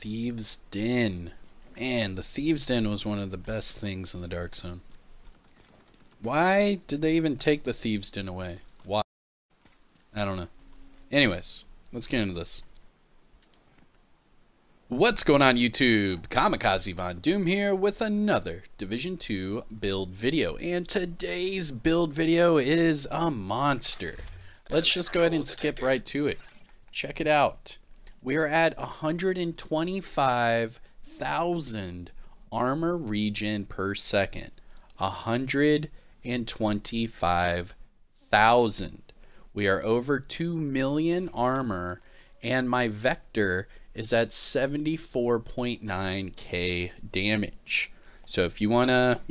Thieves' Den. Man, the Thieves' Den was one of the best things in the Dark Zone. Why did they even take the Thieves' Den away? Why? I don't know. Anyways, let's get into this. What's going on, YouTube? Kamikazevondoom here with another Division 2 build video. And today's build video is a monster. Let's just go ahead and skip right to it. Check it out. We are at 125,000 armor regen per second. 125,000. We are over 2 million armor, and my vector is at 74.9k damage. So if you want to,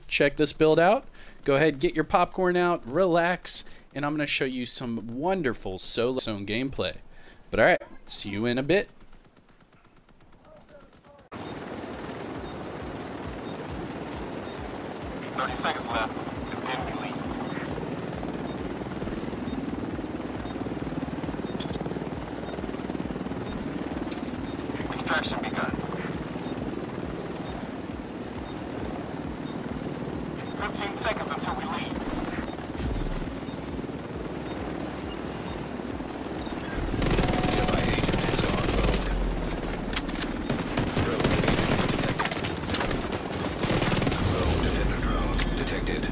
check this build out, go ahead, get your popcorn out, relax, and I'm going to show you some wonderful solo zone gameplay. But alright, see you in a bit. Seconds left. Then we leave. Extraction begun. 15 seconds until we leave. Nearby agent has gone rogue. Rogue defender drone detected.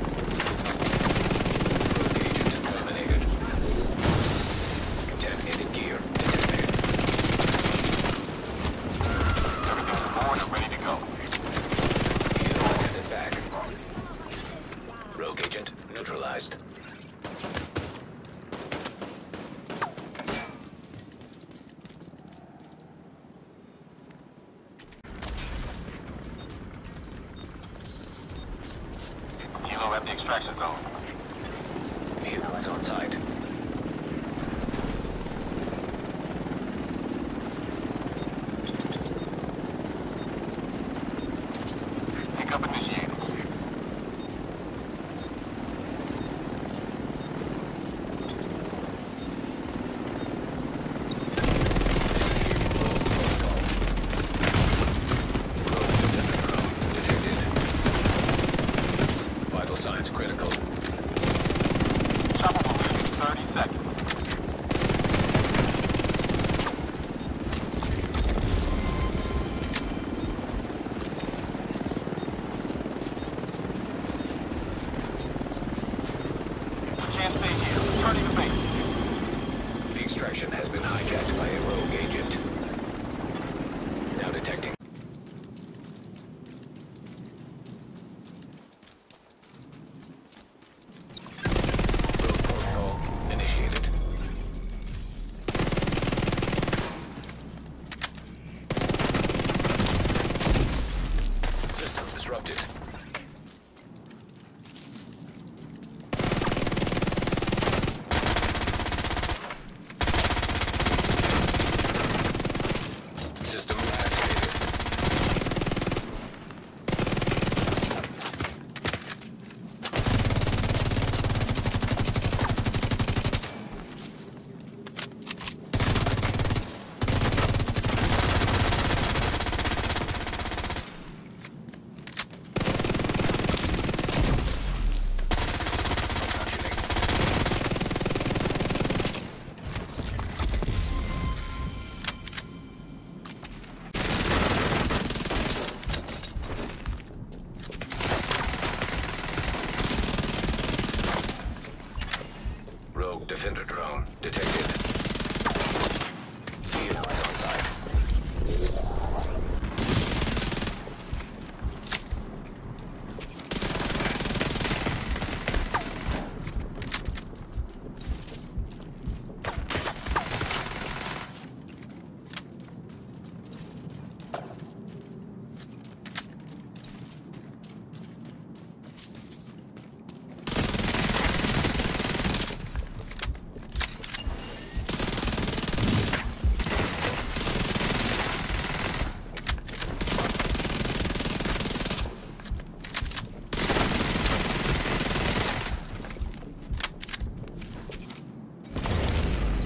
Rogue agent eliminated. Contaminated gear detected. Everything's aboard and ready to go. Helo is headed back. Rogue agent neutralized. Helo at the extraction zone. Helo is on site. Pickup initiated. Detected. Vital signs critical. Chopper will leave in 30 seconds. Can't stay here. Returning to base. The extraction has been hijacked by a rogue agent. Now detecting. Rogue protocol initiated. System disrupted. System activated. Rogue defender drone detected. Helo is on site.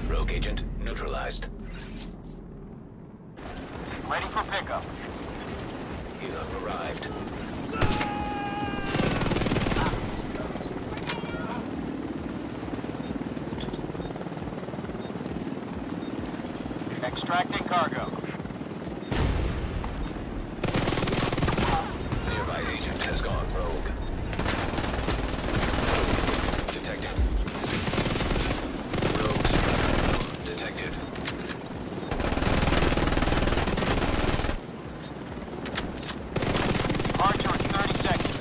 Rogue agent neutralized. Ready for pickup. You have arrived. Extracting cargo. Nearby agent has gone rogue. Detected. Rogues detected. Departure in 30 seconds.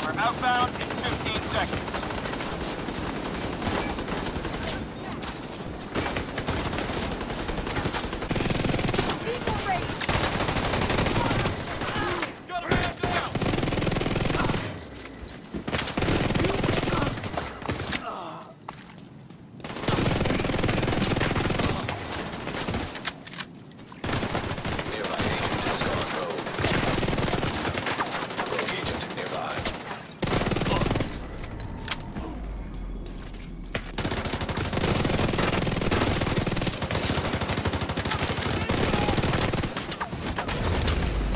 We're outbound in 15 seconds. Got a man down! Nearby agent has gone rogue. Rogue agent nearby.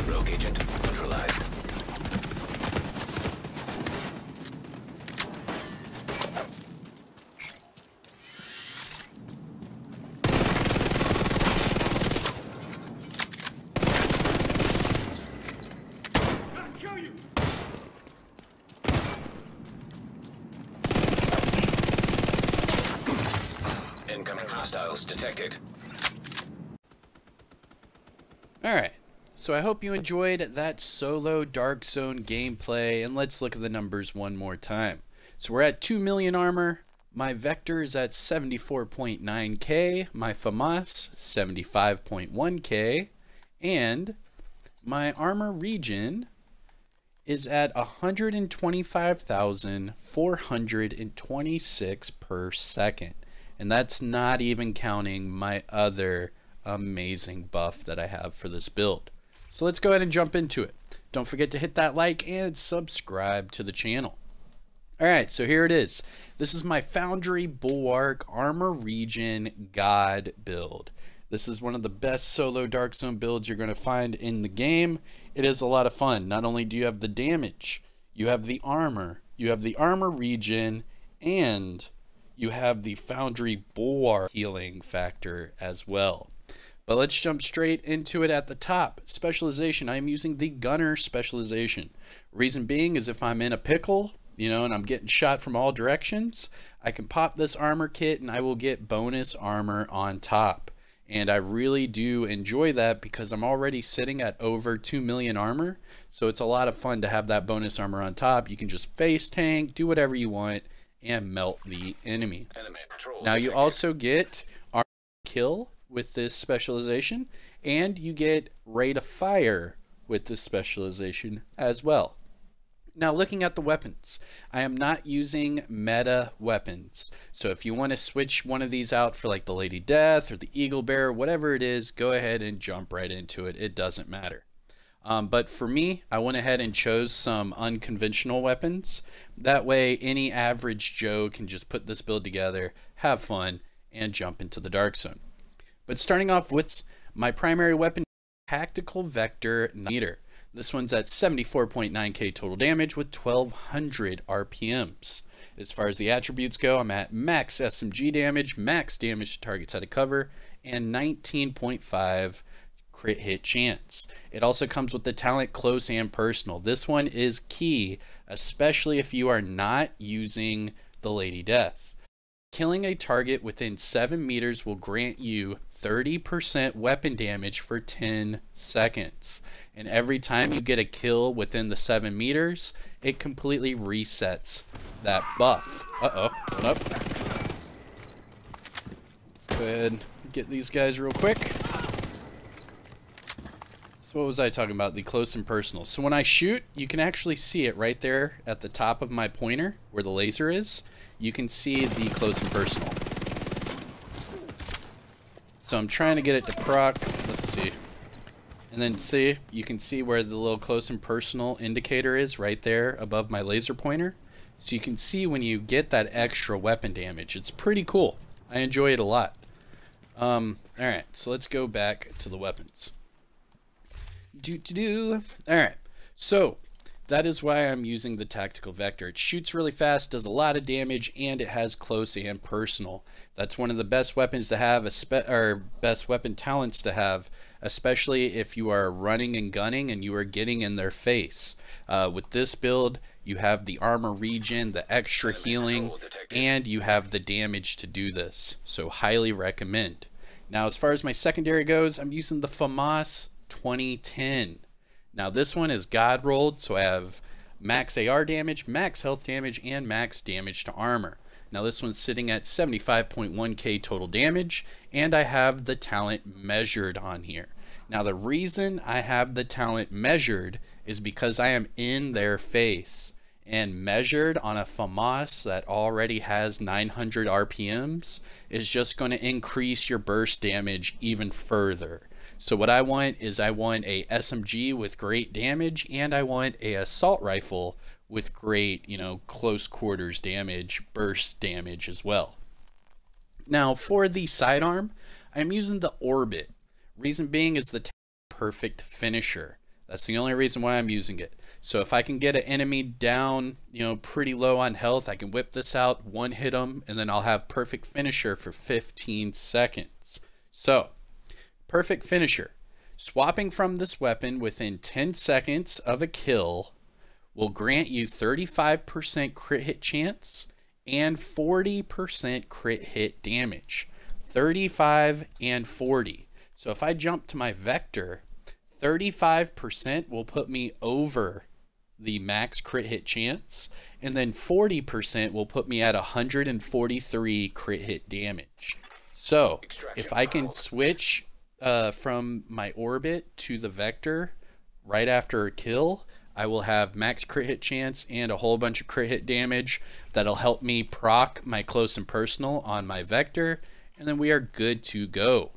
Rogue agent neutralized. Incoming hostiles detected. Alright, so I hope you enjoyed that solo Dark Zone gameplay, and let's look at the numbers one more time. So we're at 2 million armor, my Vector is at 74.9k, my FAMAS 75.1k, and my armor Regen is at 125,426 per second. And that's not even counting my other amazing buff that I have for this build. So let's go ahead and jump into it. Don't forget to hit that like and subscribe to the channel. Alright, so here it is. This is my Foundry Bulwark Armor Regen God build. This is one of the best solo Dark Zone builds you're going to find in the game. It is a lot of fun. Not only do you have the damage, you have the armor regen, and you have the Foundry Bulwark healing factor as well. But let's jump straight into it at the top. Specialization, I am using the Gunner specialization. Reason being is if I'm in a pickle, you know, and I'm getting shot from all directions, I can pop this armor kit and I will get bonus armor on top. And I really do enjoy that because I'm already sitting at over 2 million armor. So it's a lot of fun to have that bonus armor on top. You can just face tank, do whatever you want, and melt the enemy. Now you also get armor kill with this specialization, and you get rate of fire with this specialization as well. Now looking at the weapons, I am not using meta weapons. So if you want to switch one of these out for like the Lady Death or the Eagle Bear, whatever it is, go ahead and jump right into it. It doesn't matter. But for me, I went ahead and chose some unconventional weapons. That way, any average Joe can just put this build together, have fun, and jump into the Dark Zone. But starting off with my primary weapon, Tactical Vector Meter. This one's at 74.9k total damage with 1200 RPMs. As far as the attributes go, I'm at max SMG damage, max damage to targets out of cover, and 19.5 crit hit chance. It also comes with the talent Close and Personal. This one is key, especially if you are not using the Lady Death. Killing a target within 7 meters will grant you 30% weapon damage for 10 seconds. And every time you get a kill within the 7 meters, it completely resets that buff. Uh-oh, hold up. Let's go ahead and get these guys real quick. So what was I talking about? The Close and Personal. So when I shoot, you can actually see it right there at the top of my pointer where the laser is. You can see the Close and Personal. So I'm trying to get it to proc. Let's see. And then see, you can see where the little close and personal indicator is right there above my laser pointer. So you can see when you get that extra weapon damage. It's pretty cool. I enjoy it a lot. Alright, so let's go back to the weapons. Alright, so that is why I'm using the tactical vector. It shoots really fast, does a lot of damage, and it has close and personal. That's one of the best weapons to have, or best weapon talents to have, especially if you are running and gunning and you are getting in their face. With this build, you have the armor regen, the extra healing, and you have the damage to do this. So highly recommend. Now as far as my secondary goes, I'm using the FAMAS 2010. Now this one is God rolled, so I have max AR damage, max health damage, and max damage to armor. Now this one's sitting at 75.1k total damage, and I have the talent measured on here. Now the reason I have the talent measured is because I am in their face, and measured on a FAMAS that already has 900 RPMs is just going to increase your burst damage even further. So what I want is I want a SMG with great damage, and I want a assault rifle with great, close quarters damage, burst damage as well. Now for the sidearm, I'm using the Orbit. Reason being is the perfect finisher. That's the only reason why I'm using it. So if I can get an enemy down, pretty low on health, I can whip this out, one hit them, and then I'll have perfect finisher for 15 seconds. So perfect finisher. Swapping from this weapon within 10 seconds of a kill will grant you 35% crit hit chance and 40% crit hit damage. 35 and 40. So if I jump to my vector, 35% will put me over the max crit hit chance, and then 40% will put me at 143 crit hit damage. So if I can switch from my orbit to the vector right after a kill, I will have max crit hit chance and a whole bunch of crit hit damage that'll help me proc my close and personal on my vector, and then we are good to go.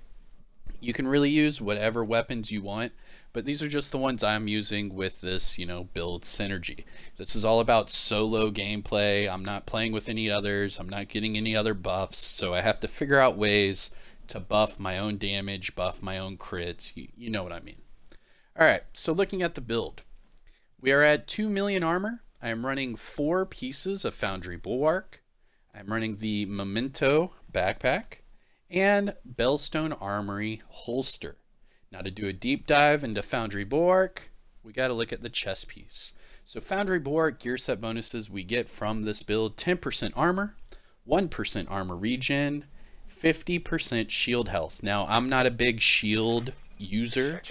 You can really use whatever weapons you want, but these are just the ones I'm using with this, build synergy. This is all about solo gameplay. I'm not playing with any others. I'm not getting any other buffs, so I have to figure out ways to buff my own damage, buff my own crits. You know what I mean. Alright, so looking at the build. We are at 2 million armor. I am running 4 pieces of Foundry Bulwark. I'm running the Memento backpack and Bellstone Armory holster. Now to do a deep dive into Foundry Bulwark, we got to look at the chest piece. So Foundry Bulwark gear set bonuses we get from this build: 10% armor, 1% armor regen, 50% shield health. Now I'm not a big shield user,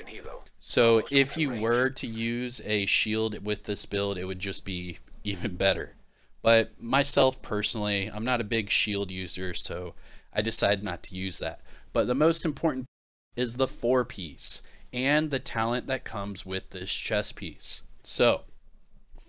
so if you were to use a shield with this build, it would just be even better. But myself personally, I'm not a big shield user, so I decided not to use that. But the most important is the 4-piece and the talent that comes with this chest piece. So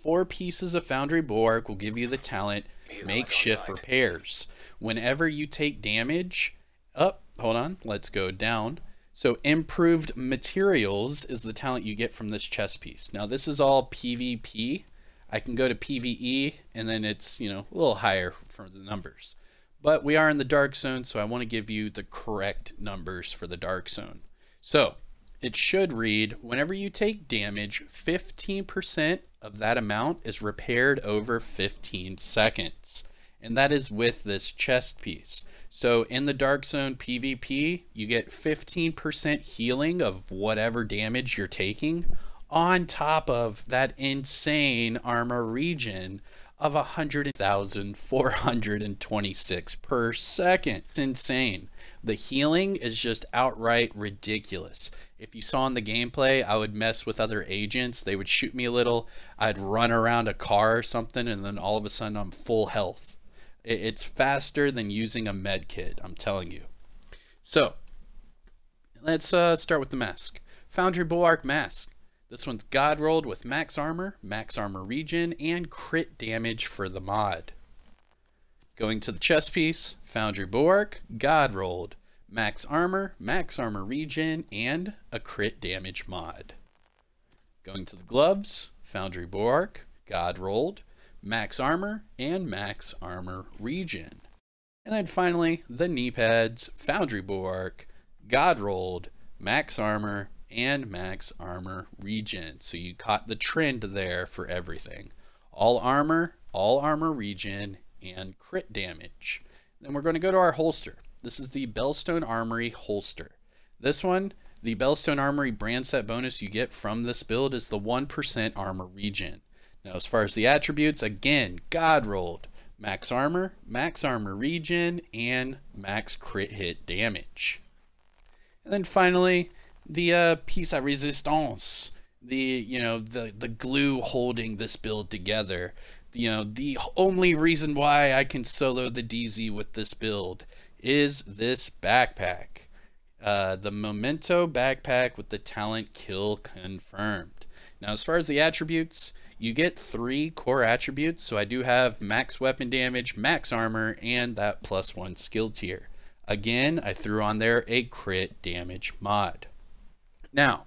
4 pieces of Foundry Bulwark will give you the talent Makeshift Repairs. Whenever you take damage, hold on, let's go down. So Improved Materials is the talent you get from this chest piece. Now this is all PvP. I can go to PvE, and then it's, a little higher for the numbers. But we are in the dark zone, so I want to give you the correct numbers for the dark zone. So it should read, whenever you take damage, 15% of that amount is repaired over 15 seconds. And that is with this chest piece. So in the dark zone PvP, you get 15% healing of whatever damage you're taking, on top of that insane armor regen of 100,426 per second. It's insane. The healing is just outright ridiculous. If you saw in the gameplay, I would mess with other agents. They would shoot me a little. I'd run around a car or something, and then all of a sudden I'm full health. It's faster than using a med kit, I'm telling you. So let's start with the mask. Foundry Bulwark mask. This one's God rolled with max armor regen, and crit damage for the mod. Going to the chest piece, Foundry Bulwark, God rolled, max armor regen, and a crit damage mod. Going to the gloves, Foundry Bulwark, God rolled, max armor, and max armor regen. And then finally, the knee pads, Foundry Bulwark, God rolled, max armor, and max armor regen. So you caught the trend there for everything. All armor regen, and crit damage. Then we're going to go to our holster. This is the Bellstone Armory holster. This one, the Bellstone Armory brand set bonus you get from this build is the 1% armor regen. Now as far as the attributes, again, God rolled, max armor regen, and max crit hit damage. And then finally, the piece à résistance, the glue holding this build together. The only reason why I can solo the DZ with this build is this backpack. The Memento backpack with the talent kill confirmed. Now as far as the attributes, you get 3 core attributes. So I do have max weapon damage, max armor, and that +1 skill tier. Again, I threw on there a crit damage mod. Now,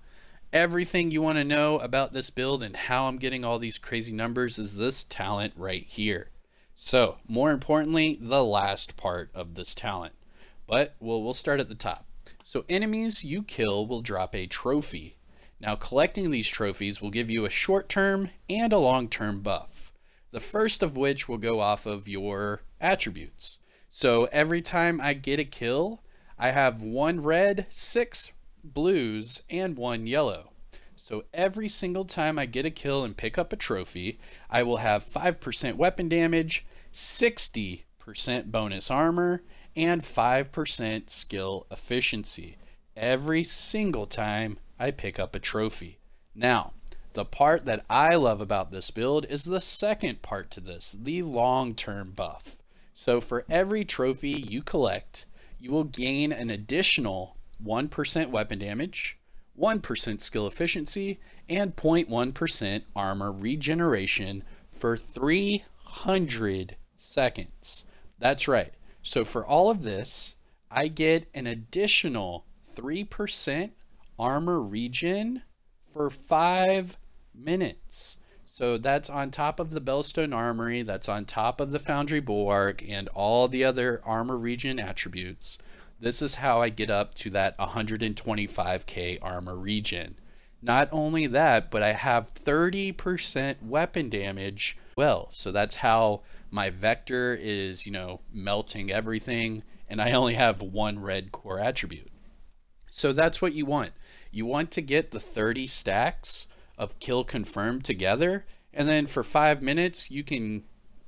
everything you want to know about this build and how I'm getting all these crazy numbers is this talent right here. So, more importantly, the last part of this talent. But we'll start at the top. So, enemies you kill will drop a trophy. Now, collecting these trophies will give you a short-term and a long-term buff. The first of which will go off of your attributes. So, every time I get a kill, I have 1 red, 6 blues, and 1 yellow. So every single time I get a kill and pick up a trophy, I will have 5% weapon damage, 60% bonus armor, and 5% skill efficiency every single time I pick up a trophy. Now, the part that I love about this build is the second part to this, the long-term buff. So for every trophy you collect, you will gain an additional 1% weapon damage, 1% skill efficiency, and 0.1% armor regeneration for 300 seconds. That's right. So for all of this, I get an additional 3% armor regen for 5 minutes. So that's on top of the Bellstone Armory, that's on top of the Foundry Bulwark, and all the other armor regen attributes. This is how I get up to that 125k armor regen. Not only that, but I have 30% weapon damage. Well, so that's how my vector is, melting everything, and I only have 1 red core attribute. So that's what you want. You want to get the 30 stacks of kill confirmed together, and then for 5 minutes you can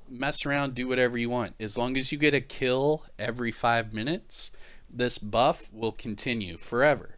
mess around, do whatever you want. As long as you get a kill every 5 minutes, this buff will continue forever.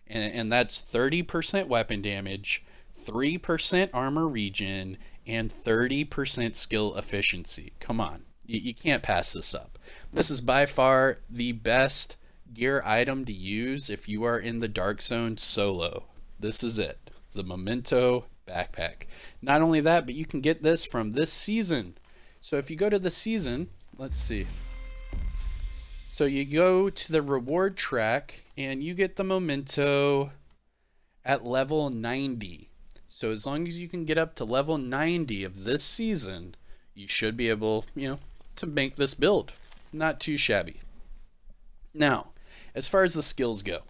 And that's 30% weapon damage, 3% armor regen, and 30% skill efficiency. Come on, you can't pass this up. This is by far the best gear item to use if you are in the Dark Zone solo. This is it, the Memento backpack. Not only that, but you can get this from this season. So if you go to the season, let's see. So you go to the reward track and you get the Memento at level 90. So as long as you can get up to level 90 of this season, you should be able, to make this build. Not too shabby. Now, as far as the skills go,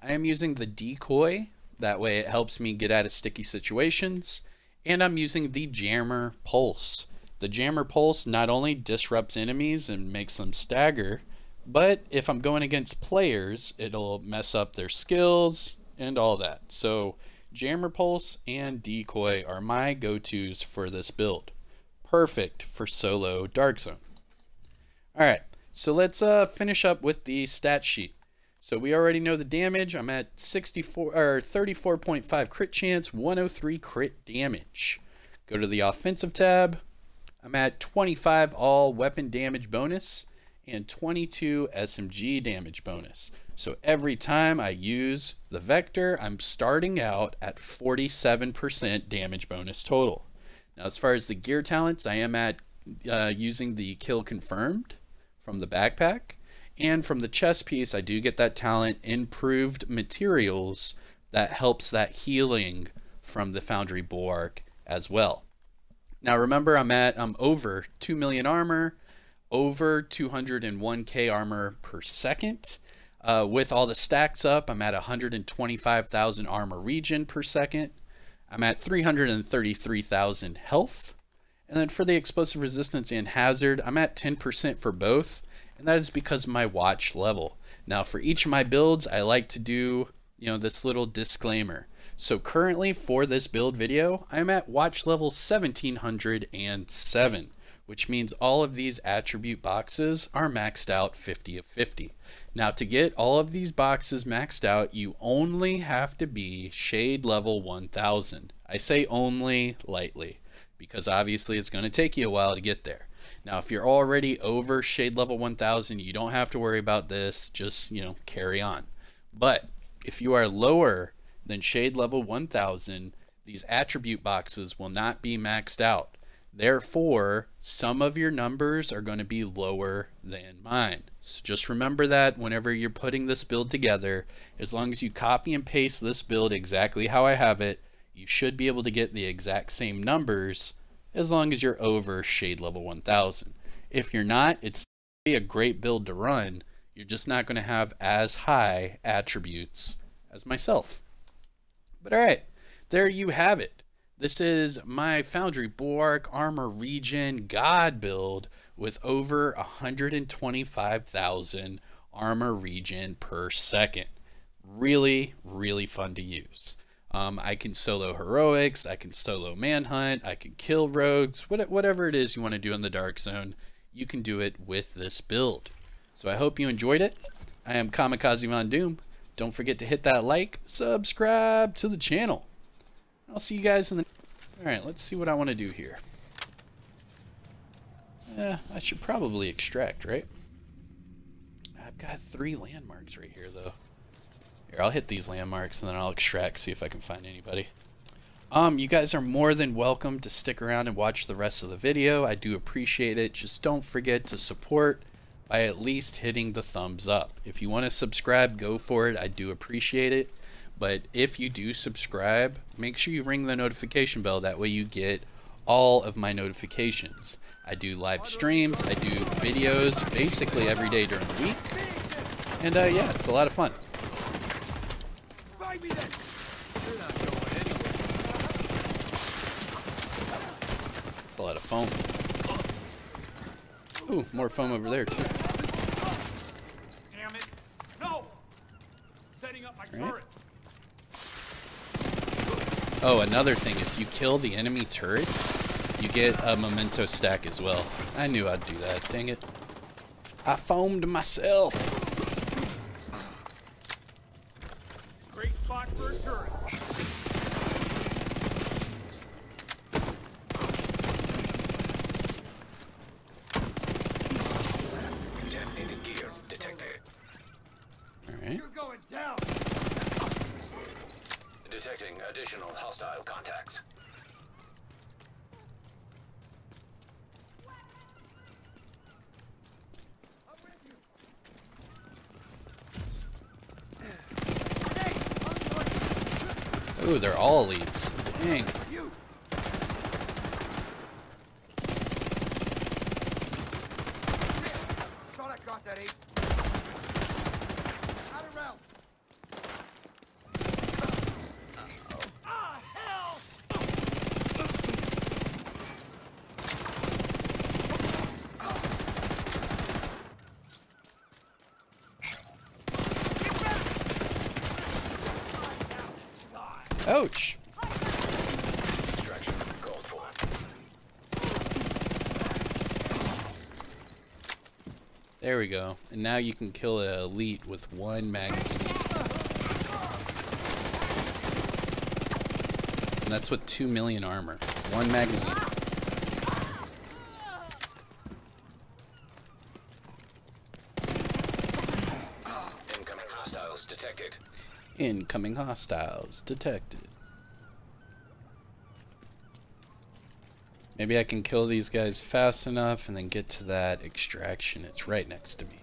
I am using the decoy. That way it helps me get out of sticky situations. And I'm using the Jammer Pulse. The Jammer Pulse not only disrupts enemies and makes them stagger, but if I'm going against players, it'll mess up their skills and all that. So Jammer Pulse and Decoy are my go-tos for this build. Perfect for solo Dark Zone. Alright, so let's finish up with the stat sheet. So we already know the damage. I'm at 34.5 crit chance, 103 crit damage. Go to the offensive tab. I'm at 25 all weapon damage bonus and 22 SMG damage bonus. So every time I use the vector, I'm starting out at 47% damage bonus total. Now as far as the gear talents, I am at using the kill confirmed from the backpack, And from the chest piece, I do get that talent, Improved Materials, that helps that healing from the Foundry Bulwark as well. Now remember, I'm over 2 million armor, over 201k armor per second. With all the stacks up, I'm at 125,000 armor regen per second. I'm at 333,000 health. And then for the explosive resistance and hazard, I'm at 10% for both. And that is because of my watch level. Now for each of my builds, I like to do, this little disclaimer. So currently for this build video, I'm at watch level 1707, which means all of these attribute boxes are maxed out 50 of 50. Now to get all of these boxes maxed out, you only have to be shade level 1000. I say only lightly, because obviously it's going to take you a while to get there. Now if you're already over shade level 1000, you don't have to worry about this, just carry on. But if you are lower than shade level 1000, these attribute boxes will not be maxed out. Therefore, some of your numbers are going to be lower than mine. So just remember that whenever you're putting this build together, as long as you copy and paste this build exactly how I have it, you should be able to get the exact same numbers as long as you're over shade level 1000. If you're not, it's a great build to run. You're just not going to have as high attributes as myself. But alright, there you have it. This is my Foundry Bulwark Armor Regen God build with over 125,000 armor regen per second. Really, really fun to use. I can solo heroics, I can solo manhunt, I can kill rogues, whatever it is you want to do in the Dark Zone, you can do it with this build. So I hope you enjoyed it. I am Kamikazevondoom. Don't forget to hit that like, subscribe to the channel. I'll see you guys in the... Alright, let's see what I want to do here. I should probably extract, right? I've got 3 landmarks right here, though. Here, I'll hit these landmarks and then I'll extract, see if I can find anybody. You guys are more than welcome to stick around and watch the rest of the video. I do appreciate it. Just don't forget to support by at least hitting the thumbs up. If you want to subscribe, go for it. I do appreciate it. But if you do subscribe, make sure you ring the notification bell. That way you get all of my notifications. I do live streams, I do videos basically every day during the week. And yeah, it's a lot of fun. It's a lot of foam. Ooh, more foam over there too. Damn it. No! Setting up my turret. Oh, another thing, if you kill the enemy turrets, you get a memento stack as well. I knew I'd do that, dang it. I foamed myself. Great spot for a turret. Contaminated gear detected. Alright. You're going down. Detecting additional hostile contacts. Ooh, they're all elites. Dang. Thought I got that 8. Out of rounds. Ah, hell! Ouch. Extraction called for. There we go. And now you can kill an elite with 1 magazine. And that's with 2 million armor. 1 magazine. Incoming hostiles detected. Incoming hostiles detected. Maybe I can kill these guys fast enough and then get to that extraction. It's right next to me.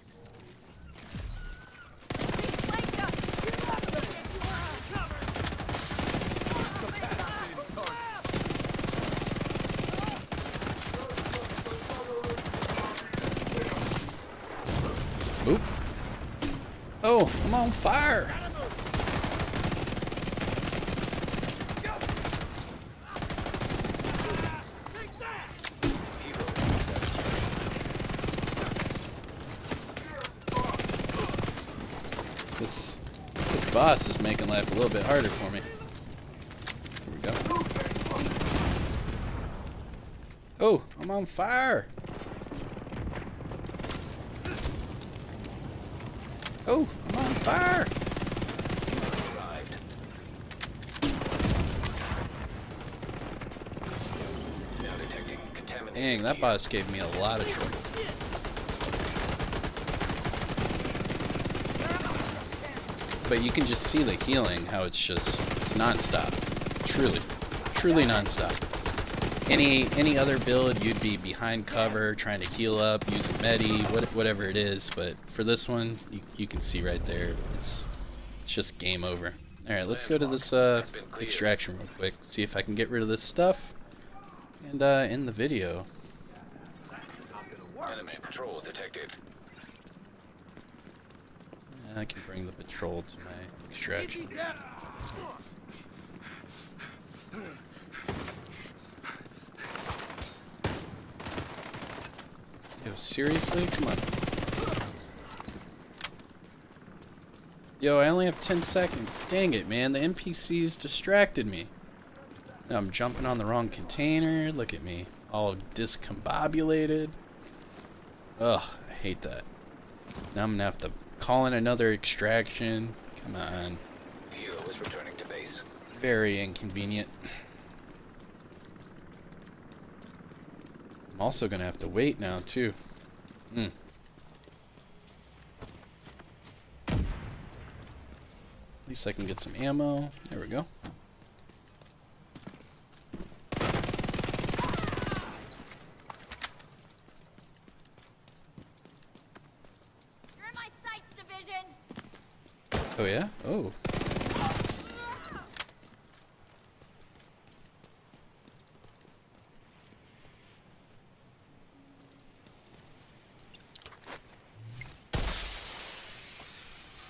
Oh, I'm on fire. This boss is making life a little bit harder for me. Here we go. Oh, I'm on fire. Oh, I'm on fire. Arrived. Now detecting contamination. Dang, that boss gave me a lot of trouble. But you can just see the healing, how it's non-stop. Truly non-stop. Any other build, you'd be behind cover, trying to heal up, use a medi, whatever it is. But for this one, you can see right there, it's just game over. All right, let's go to this extraction real quick, see if I can get rid of this stuff, and end the video. Enemy patrol detected. I can bring the patrol to my extraction. Yo, seriously? Come on. Yo, I only have 10 seconds. Dang it, man. The NPCs distracted me. Now I'm jumping on the wrong container. Look at me. All discombobulated. Ugh, I hate that. Now I'm gonna have to call in another extraction. Come on. Hero is returning to base. Very inconvenient. I'm also gonna have to wait now too. At least I can get some ammo. There we go. You're in my sights, division. Oh yeah? Oh.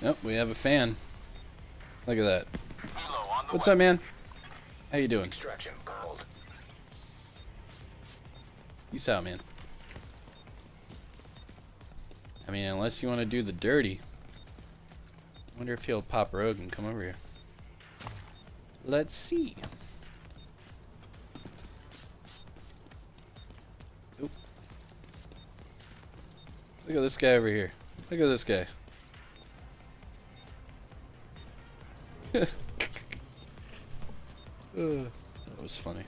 Nope, we have a fan. Look at that. What's up, man? How you doing? Extraction called. Peace out, man. I mean, unless you want to do the dirty. I wonder if he'll pop rogue and come over here. Let's see. Oop. Look at this guy over here. Look at this guy. That was funny.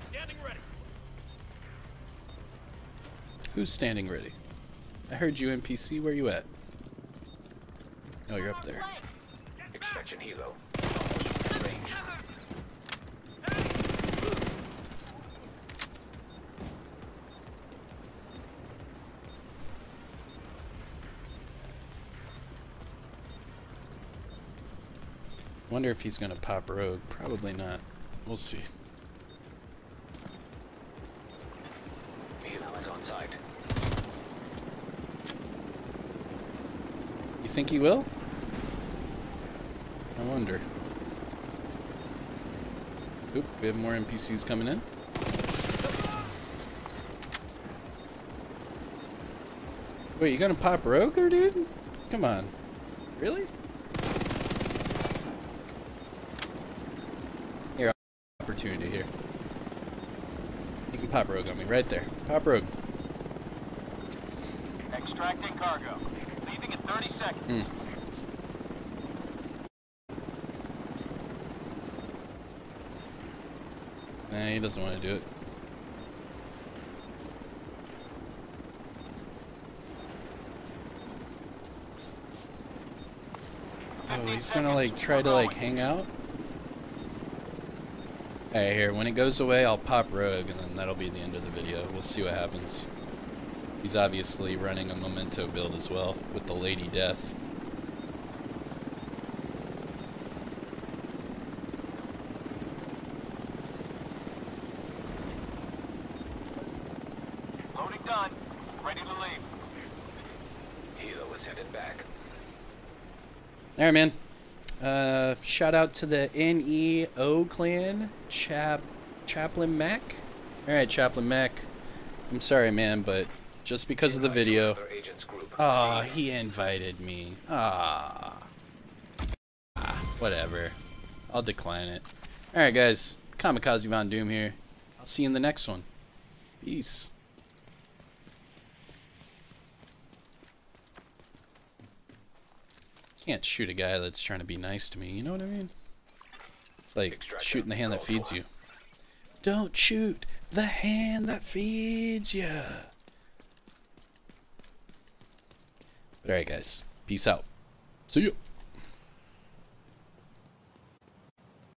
Standing ready. Who's standing ready? I heard you, NPC. Where you at? Oh, you're up there. Extraction helo. Almost within range. Wonder if he's gonna pop rogue. Probably not. We'll see. Helo is on site. You think he will? I wonder. Oop, we have more NPCs coming in. Wait, you gonna pop rogue, dude? Come on. Really? Here, opportunity here. You can pop rogue on me right there. Pop rogue. Extracting cargo. Leaving in 30 seconds. Nah, he doesn't want to do it. Oh, he's gonna like try to like hang out? Alright, here, when it goes away, I'll pop Rogue, and then that'll be the end of the video. We'll see what happens. He's obviously running a Memento build as well, with the Lady Death. Loading done. Ready to leave. Hilo is headed back. Alright, man. Shout out to the NEO clan, Chaplain Mac. Alright, Chaplain Mac. I'm sorry, man, but just because of the video. Aw, he invited me. Whatever. I'll decline it. Alright, guys. Kamikazevondoom here. I'll see you in the next one. Peace. Can't shoot a guy that's trying to be nice to me, you know what I mean? It's like shooting the hand that feeds you. Don't shoot the hand that feeds you. But alright, guys. Peace out. See you.